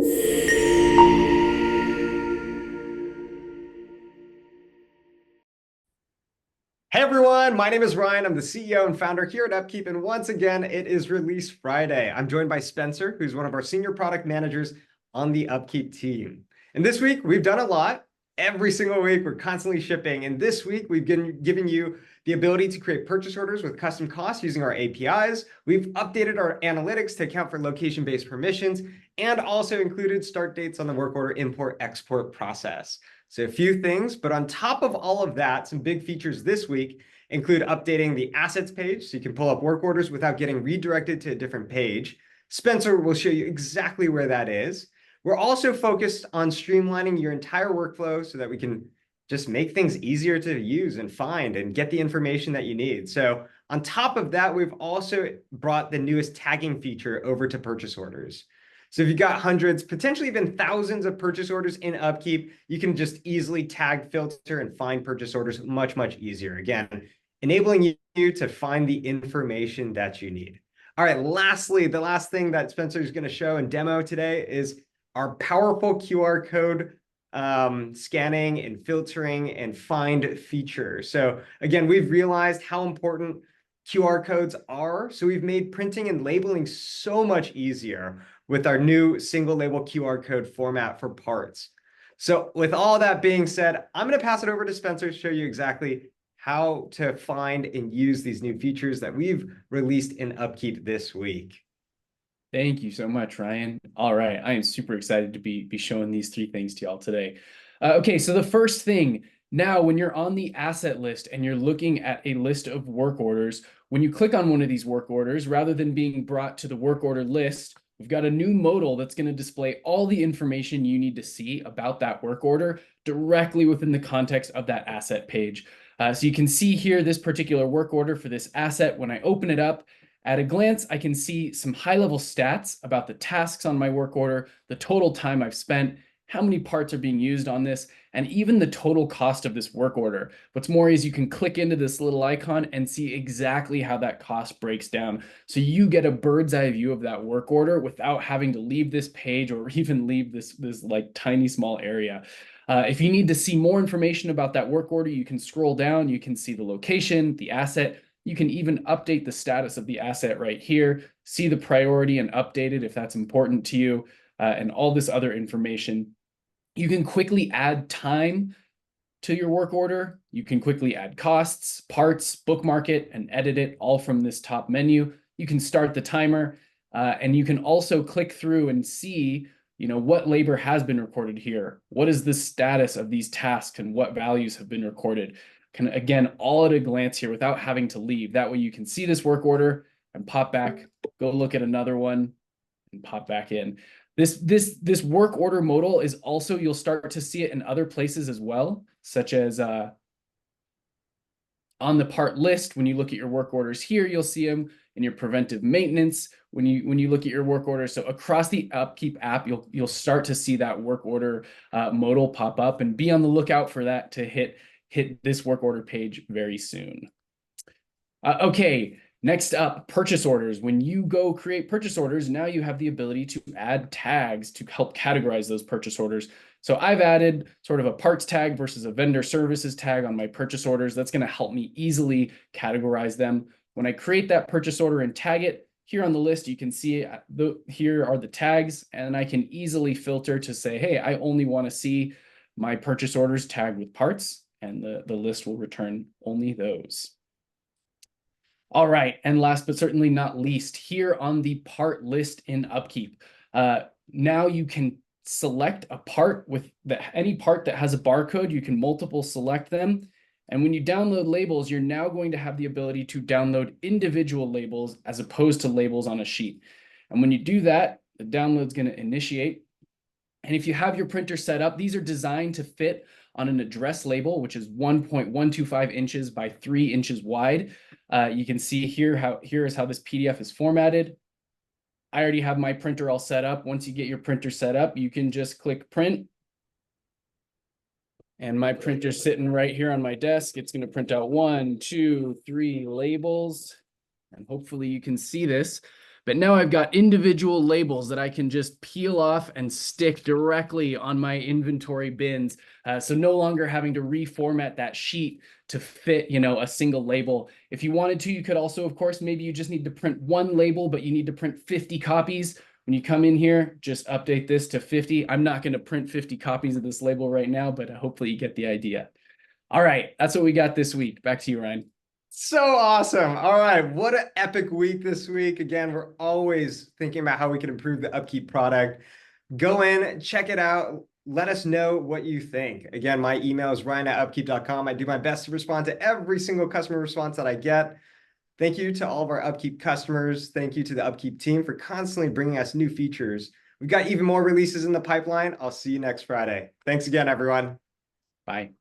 Hey everyone, my name is Ryan. I'm the CEO and founder here at UpKeep, and once again, it is Release Friday. I'm joined by Spencer, who's one of our senior product managers on the UpKeep team. And this week, we've done a lot. Every single week, we're constantly shipping. And this week, we've given you the ability to create purchase orders with custom costs using our APIs. We've updated our analytics to account for location-based permissions and also included start dates on the work order import-export process. So a few things, but on top of all of that, some big features this week include updating the assets page so you can pull up work orders without getting redirected to a different page. Spencer will show you exactly where that is. We're also focused on streamlining your entire workflow so that we can just make things easier to use and find and get the information that you need. So on top of that, we've also brought the newest tagging feature over to purchase orders. So if you've got hundreds, potentially even thousands of purchase orders in UpKeep, you can just easily tag, filter, and find purchase orders much, much easier. Again, enabling you to find the information that you need. All right, lastly, the last thing that Spencer is going to show and demo today is our powerful QR code scanning and filtering and find feature. So again, we've realized how important QR codes are. So we've made printing and labeling so much easier with our new single label QR code format for parts. So with all that being said, I'm going to pass it over to Spencer to show you exactly how to find and use these new features that we've released in UpKeep this week. Thank you so much, Ryan. All right, I am super excited to be showing these three things to y'all today. Okay, so the first thing, now when you're on the asset list and you're looking at a list of work orders, when you click on one of these work orders, rather than being brought to the work order list, we've got a new modal that's going to display all the information you need to see about that work order directly within the context of that asset page. So you can see here this particular work order for this asset. When I open it up, at a glance, I can see some high-level stats about the tasks on my work order, the total time I've spent, how many parts are being used on this, and even the total cost of this work order. What's more is you can click into this little icon and see exactly how that cost breaks down. So you get a bird's eye view of that work order without having to leave this page or even leave this like tiny small area. If you need to see more information about that work order, you can scroll down, you can see the location, the asset. You can even update the status of the asset right here, see the priority and update it if that's important to you, and all this other information. You can quickly add time to your work order. You can quickly add costs, parts, bookmark it, and edit it all from this top menu. You can start the timer, and you can also click through and see what labor has been recorded here. What is the status of these tasks and what values have been recorded? Again, all at a glance here without having to leave. That way you can see this work order and pop back, go look at another one and pop back in. This work order modal is also, you'll start to see it in other places as well, such as on the part list. When you look at your work orders here, you'll see them in your preventive maintenance. When you look at your work orders, so across the UpKeep app, you'll start to see that work order modal pop up, and be on the lookout for that to hit this work order page very soon. Okay, next up, purchase orders. When you go create purchase orders, now you have the ability to add tags to help categorize those purchase orders. So I've added sort of a parts tag versus a vendor services tag on my purchase orders. That's going to help me easily categorize them. When I create that purchase order and tag it, here on the list, you can see here are the tags, and I can easily filter to say, hey, I only want to see my purchase orders tagged with parts, and the list will return only those. All right, and last but certainly not least, here on the part list in UpKeep, now you can select a part with any part that has a barcode. You can multiple select them. And when you download labels, you're now going to have the ability to download individual labels as opposed to labels on a sheet. And when you do that, the download's going to initiate. And if you have your printer set up, these are designed to fit on an address label, which is 1.125 inches by 3 inches wide. You can see here is how this PDF is formatted. I already have my printer all set up. Once you get your printer set up, you can just click print. And my printer's sitting right here on my desk. It's going to print out 1, 2, 3 labels. And hopefully you can see this. But now I've got individual labels that I can just peel off and stick directly on my inventory bins. So no longer having to reformat that sheet to fit, a single label. If you wanted to, you could also, of course, maybe you just need to print one label, but you need to print 50 copies. When you come in here, just update this to 50. I'm not going to print 50 copies of this label right now, but hopefully you get the idea. All right, that's what we got this week. Back to you, Ryan. So awesome. All right. What an epic week this week. Again, we're always thinking about how we can improve the UpKeep product. Go in, check it out. Let us know what you think. Again, my email is ryan@upkeep.com. I do my best to respond to every single customer response that I get. Thank you to all of our UpKeep customers. Thank you to the UpKeep team for constantly bringing us new features. We've got even more releases in the pipeline. I'll see you next Friday. Thanks again, everyone. Bye.